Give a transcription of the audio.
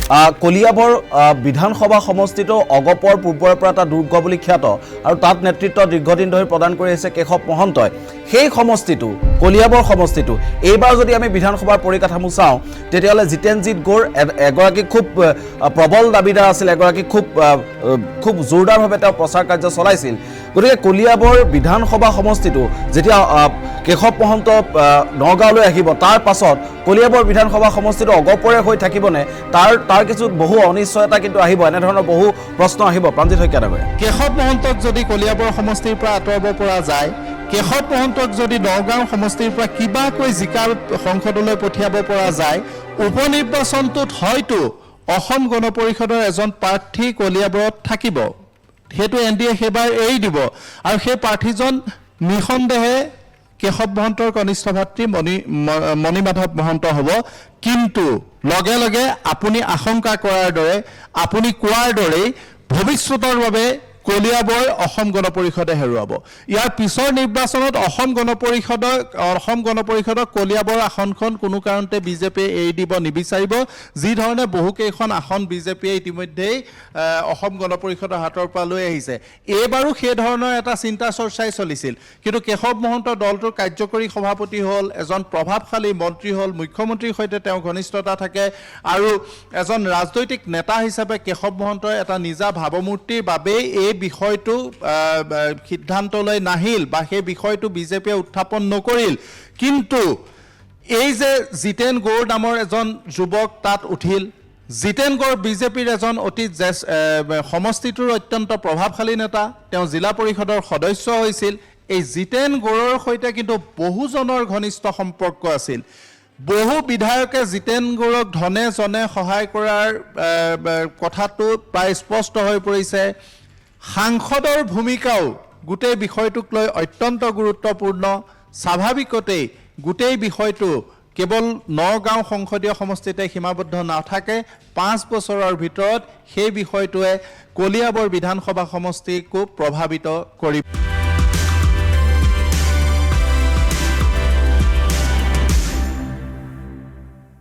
কলিয়াবৰ বিধানসভা সমষ্টিটো অগপৰ পূৰ্বৰে পৰা এটা দুৰ্গ বুলি খ্যাত আৰু তাত নেতৃত্ব দীৰ্ঘদিন ধৰি প্ৰদান কৰি আহিছে কেশৱ মহন্তই। সেই সমষ্টিটো কলিয়াবৰ সমষ্টিটো এইবাৰ যদি আমি বিধানসভাৰ পৰিকাঠামো চাওঁ তেতিয়াহ'লে জিতেনজিৎ গৌৰ এগৰাকী খুব প্ৰবল দাবীদাৰ আছিল, এগৰাকী খুব জোৰদাৰভাৱে তেওঁ প্ৰচাৰ কাৰ্য চলাইছিল। গতিকে কলিয়াবৰ বিধানসভা সমষ্টিটো যেতিয়া কেশৱ মহন্ত নগাঁৱলৈ আহিব তাৰ পাছত কলিয়াবৰ বিধানসভা সমষ্টিটো অগপৰে হৈ থাকিবনে তাৰ কিছু বহু অনিশ্চয়তা কিন্তু আহিব, এনেধৰণৰ বহু প্ৰশ্ন আহিব। প্ৰাঞ্জিত শইকীয়া ডাঙৰীয়া, কেশৱ মহন্তক যদি কলিয়াবৰ সমষ্টিৰ পৰা আঁতৰাব পৰা যায়, কেশৱ মহন্তক যদি নগাঁও সমষ্টিৰ পৰা কিবাকৈ জিকা সংসদলৈ পঠিয়াব পৰা যায়, উপনিৰ্বাচনটোত হয়তো অসম গণ পৰিষদৰ এজন প্ৰাৰ্থী কলিয়াবৰত থাকিব। সেইটো NDA সেইবাৰ এৰি দিব আৰু সেই প্ৰাৰ্থীজন নিঃসন্দেহে কেশৱ মহন্তৰ কনিষ্ঠ ভাতৃ মণিমাধৱ মহন্ত হ'ব। কিন্তু লগে লগে আপুনি আশংকা কৰাৰ দৰে, আপুনি কোৱাৰ দৰেই ভৱিষ্যতৰ বাবে কলিয়াবৰ অসম গণ পৰিষদে হেৰুৱাব। ইয়াৰ পিছৰ নিৰ্বাচনত অসম গণ পৰিষদক কলিয়াবৰ আসনখন কোনো কাৰণতে বিজেপিয়ে এৰি দিব নিবিচাৰিব। যি ধৰণে বহুকেইখন আসন বিজেপিয়ে ইতিমধ্যেই অসম গণ পৰিষদৰ হাতৰ পৰা লৈ আহিছে। এইবাৰো সেই ধৰণৰ এটা চিন্তা চৰ্চাই চলিছিল, কিন্তু কেশৱ মহন্ত দলটোৰ কাৰ্যকৰী সভাপতি হ'ল, এজন প্ৰভাৱশালী মন্ত্ৰী হ'ল, মুখ্যমন্ত্ৰীৰ সৈতে তেওঁ ঘনিষ্ঠতা থাকে আৰু এজন ৰাজনৈতিক নেতা হিচাপে কেশৱ মহন্তৰ এটা নিজা ভাৱমূৰ্তিৰ বাবেই এই বিষয়টো সিদ্ধান্তলৈ নাহিল বা সেই বিষয়টো বিজেপিয়ে উত্থাপন নকৰিল। কিন্তু এই যে জিতেন গৌৰ নামৰ এজন যুৱক তাত উঠিল, জিতেন গৌৰ বিজেপিৰ এজন অতি সমষ্টিটোৰ অত্যন্ত প্ৰভাৱশালী নেতা, তেওঁ জিলা পৰিষদৰ সদস্য হৈছিল। এই জিতেন গৌৰৰ সৈতে কিন্তু বহুজনৰ ঘনিষ্ঠ সম্পৰ্ক আছিল। বহু বিধায়কে জিতেন গৌৰক ধনে জনে সহায় কৰাৰ কথাটো প্ৰায় স্পষ্ট হৈ পৰিছে। সাংসদৰ ভূমিকাও গোটেই বিষয়টোক লৈ অত্যন্ত গুৰুত্বপূৰ্ণ। স্বাভাৱিকতেই গোটেই বিষয়টো কেৱল নগাঁও সংসদীয় সমষ্টিতে সীমাবদ্ধ নাথাকে, 5 বছৰৰ ভিতৰত সেই বিষয়টোৱে কলিয়াবৰ বিধানসভা সমষ্টিকো প্ৰভাৱিত কৰিব।